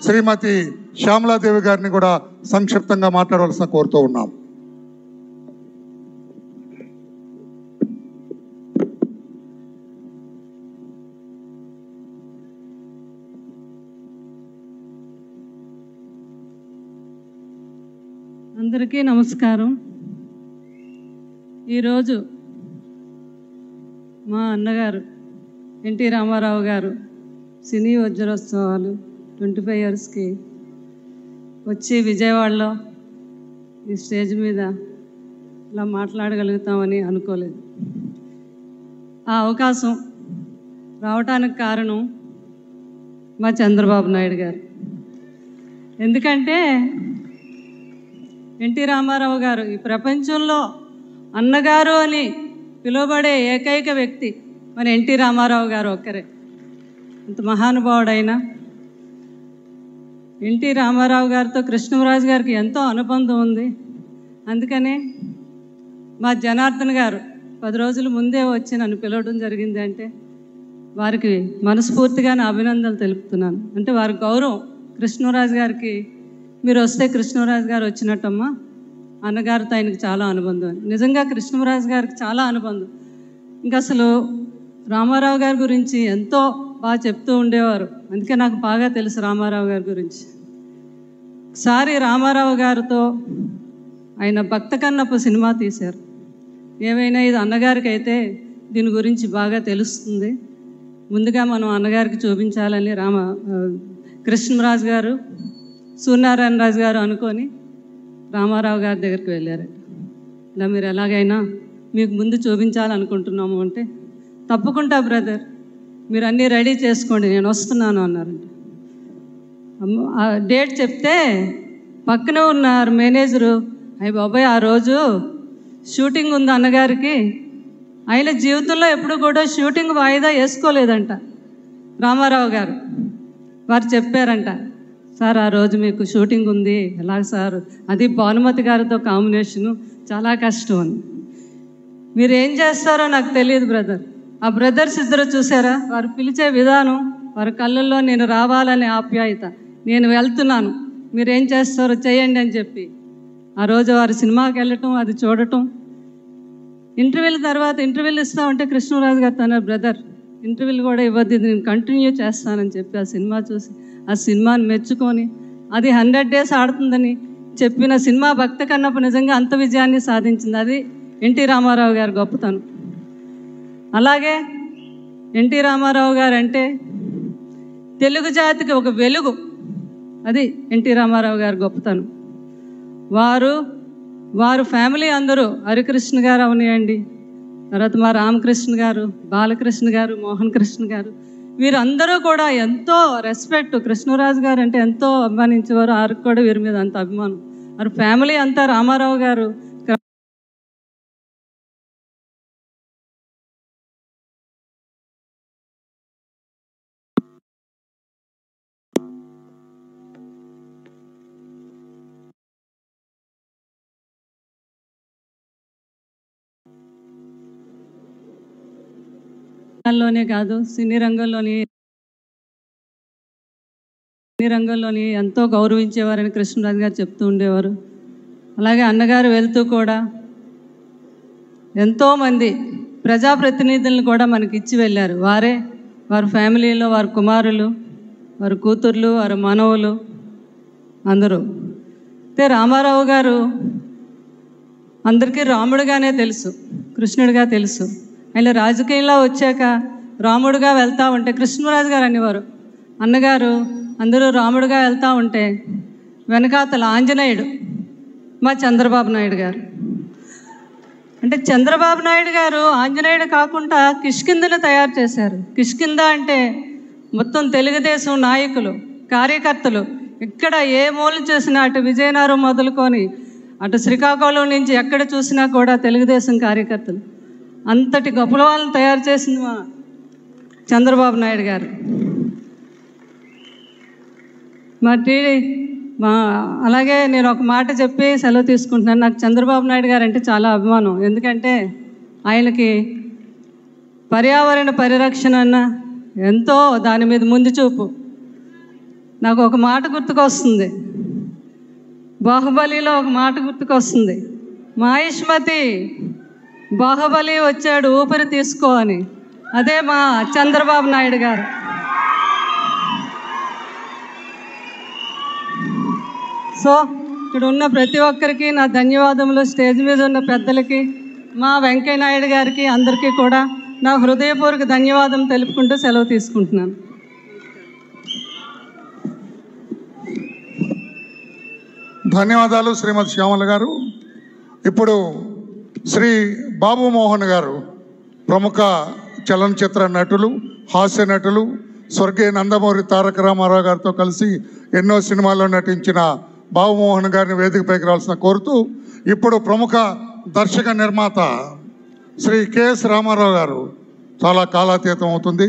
శ్రీమతి శ్యామలాదేవి గారిని కూడా సంక్షిప్తంగా మాట్లాడవలసిన కోరుతూ ఉన్నాం. అందరికీ నమస్కారం. ఈరోజు మా అన్నగారు ఎన్టీ రామారావు గారు సినీ వజ్రోత్సవాలు 25 ఇయర్స్కి వచ్చి విజయవాడలో ఈ స్టేజ్ మీద ఇలా మాట్లాడగలుగుతామని అనుకోలేదు. ఆ అవకాశం రావటానికి కారణం మా చంద్రబాబు నాయుడు గారు. ఎందుకంటే ఎన్టీ రామారావు గారు ఈ ప్రపంచంలో అన్నగారు అని పిలువబడే ఏకైక వ్యక్తి మన ఎన్టీ రామారావు గారు ఒక్కరే. అంత మహానుభావుడైన ఎన్టీ రామారావు గారితో కృష్ణరాజు గారికి ఎంతో అనుబంధం ఉంది. అందుకనే మా జనార్దన్ గారు 10 రోజుల ముందే వచ్చి నన్ను పిలవడం జరిగింది. అంటే వారికి మనస్ఫూర్తిగా నా అభినందనలు తెలుపుతున్నాను. అంటే వారి గౌరవం కృష్ణరాజు గారికి, మీరు వస్తే కృష్ణరాజు గారు వచ్చినట్టమ్మా, అన్నగారితో ఆయనకు చాలా అనుబంధం. నిజంగా కృష్ణరాజు గారికి చాలా అనుబంధం. ఇంకా అసలు రామారావు గారి గురించి ఎంతో బాగా చెప్తూ ఉండేవారు. అందుకే నాకు బాగా తెలుసు రామారావు గారి గురించి. ఒకసారి రామారావు గారితో ఆయన భక్త కన్నప్ప సినిమా తీశారు. ఏమైనా ఇది అన్నగారికి అయితే దీని గురించి బాగా తెలుస్తుంది, ముందుగా మనం అన్నగారికి చూపించాలని కృష్ణరాజు గారు, సూర్యనారాయణ రాజు గారు అనుకొని రామారావు గారి దగ్గరికి వెళ్ళారు. ఇలా మీరు ఎలాగైనా మీకు ముందు చూపించాలనుకుంటున్నాము అంటే, తప్పకుండా బ్రదర్, మీరు అన్నీ రెడీ చేసుకోండి, నేను వస్తున్నాను అన్నారంట. ఆ డేట్ చెప్తే పక్కనే ఉన్నారు మేనేజరు, అయ్య బాబాయ్ ఆ రోజు షూటింగ్ ఉంది అన్నగారికి, ఆయన జీవితంలో ఎప్పుడు కూడా షూటింగ్ వాయిదా వేసుకోలేదంట రామారావు గారు. వారు చెప్పారంట, సార్ ఆ రోజు మీకు షూటింగ్ ఉంది, ఎలాగ సార్, అది భానుమతి గారితో కాంబినేషను, చాలా కష్టం అని. మీరు ఏం చేస్తారో నాకు తెలియదు బ్రదర్. ఆ బ్రదర్స్ ఇద్దరు చూసారా, వారు పిలిచే విధానం, వారి కళ్ళల్లో నేను రావాలనే ఆప్యాయత, నేను వెళ్తున్నాను, మీరేం చేస్తారో చేయండి అని చెప్పి ఆ రోజు వారు సినిమాకి వెళ్ళటం, అది చూడటం. ఇంటర్వ్యూల తర్వాత ఇంటర్వ్యూలు ఇస్తామంటే కృష్ణరాజు గారు తన బ్రదర్ ఇంటర్వ్యూలు కూడా ఇవ్వద్దు, నేను కంటిన్యూ చేస్తానని చెప్పి ఆ సినిమా చూసి ఆ సినిమాని మెచ్చుకొని, అది 100 days ఆడుతుందని చెప్పిన సినిమా భక్త కన్నప్ప నిజంగా అంత విజయాన్ని సాధించింది. అది ఎన్టీ రామారావు గారి గొప్పతనం. అలాగే ఎన్టీ రామారావు గారు అంటే తెలుగు జాతికి ఒక వెలుగు, అది ఎన్టీ రామారావు గారి గొప్పతనం. వారు ఫ్యామిలీ అందరూ, హరికృష్ణ గారు అవనియండి, తర్వాత మా రామకృష్ణ గారు, బాలకృష్ణ గారు, మోహన్ కృష్ణ గారు, వీరందరూ కూడా ఎంతో రెస్పెక్ట్. కృష్ణరాజు గారు అంటే ఎంతో అభిమానించేవారు, వారికి కూడా వీరి మీద అంత అభిమానం. వారి ఫ్యామిలీ అంతా రామారావు గారు లోనే కాదు, సినీ రంగంలోని ఎంతో గౌరవించేవారని కృష్ణరాజు గారు చెప్తూ ఉండేవారు. అలాగే అన్నగారు వెళ్తూ కూడా ఎంతోమంది ప్రజాప్రతినిధులను కూడా మనకి ఇచ్చి వెళ్ళారు. వారి ఫ్యామిలీలో వారి కుమారులు, వారి కూతుర్లు, వారి మనవలు అందరూ. అయితే రామారావు గారు అందరికీ రాముడుగానే తెలుసు, కృష్ణుడిగా తెలుసు. ఆయన రాజకీయంలో వచ్చాక రాముడుగా వెళ్తూ ఉంటే కృష్ణరాజు గారు అనేవారు, అన్నగారు అందరూ రాముడుగా వెళ్తూ ఉంటే వెనకాతల ఆంజనేయుడు మా చంద్రబాబు నాయుడు గారు. అంటే చంద్రబాబు నాయుడు గారు ఆంజనేయుడు కాకుండా కిష్కిందను తయారు చేశారు. కిష్కింద అంటే మొత్తం తెలుగుదేశం నాయకులు, కార్యకర్తలు ఇక్కడ ఏ మూల చూసినా, అటు విజయనగరం మొదలుకొని అటు శ్రీకాకుళం నుంచి ఎక్కడ చూసినా కూడా తెలుగుదేశం కార్యకర్తలు, అంతటి గొప్ప వాళ్ళని తయారు చేసింది మా చంద్రబాబు నాయుడు గారు. అలాగే నేను ఒక మాట చెప్పి సెలవు తీసుకుంటున్నాను. నాకు చంద్రబాబు నాయుడు గారు అంటే చాలా అభిమానం. ఎందుకంటే ఆయనకి పర్యావరణ పరిరక్షణ అన్న ఎంతో దాని మీద ముందు చూపు. నాకు ఒక మాట గుర్తుకొస్తుంది, బాహుబలిలో ఒక మాట గుర్తుకొస్తుంది, మాహిష్మతి బాహుబలి వచ్చాడు ఊపిరి తీసుకో అని. అదే మా చంద్రబాబు నాయుడు గారు. సో ఇక్కడ ఉన్న ప్రతి ఒక్కరికి నా ధన్యవాదములు. స్టేజ్ మీద ఉన్న పెద్దలకి, మా వెంకయ్య నాయుడు గారికి, అందరికీ కూడా నా హృదయపూర్వక ధన్యవాదం తెలుపుకుంటూ సెలవు తీసుకుంటున్నాను. ధన్యవాదాలు శ్రీమతి శ్యామల గారు. ఇప్పుడు శ్రీ బాబు మోహన్ గారు, ప్రముఖ చలనచిత్ర నటులు, హాస్య నటులు, స్వర్గీయ నందమూరి తారక రామారావు గారితో కలిసి ఎన్నో సినిమాల్లో నటించిన బాబు మోహన్ గారిని వేదికపైకి రావాల్సిన కోరుతూ, ఇప్పుడు ప్రముఖ దర్శక నిర్మాత శ్రీ కెఎస్ రామారావు గారు, చాలా కాలాతీతం అవుతుంది.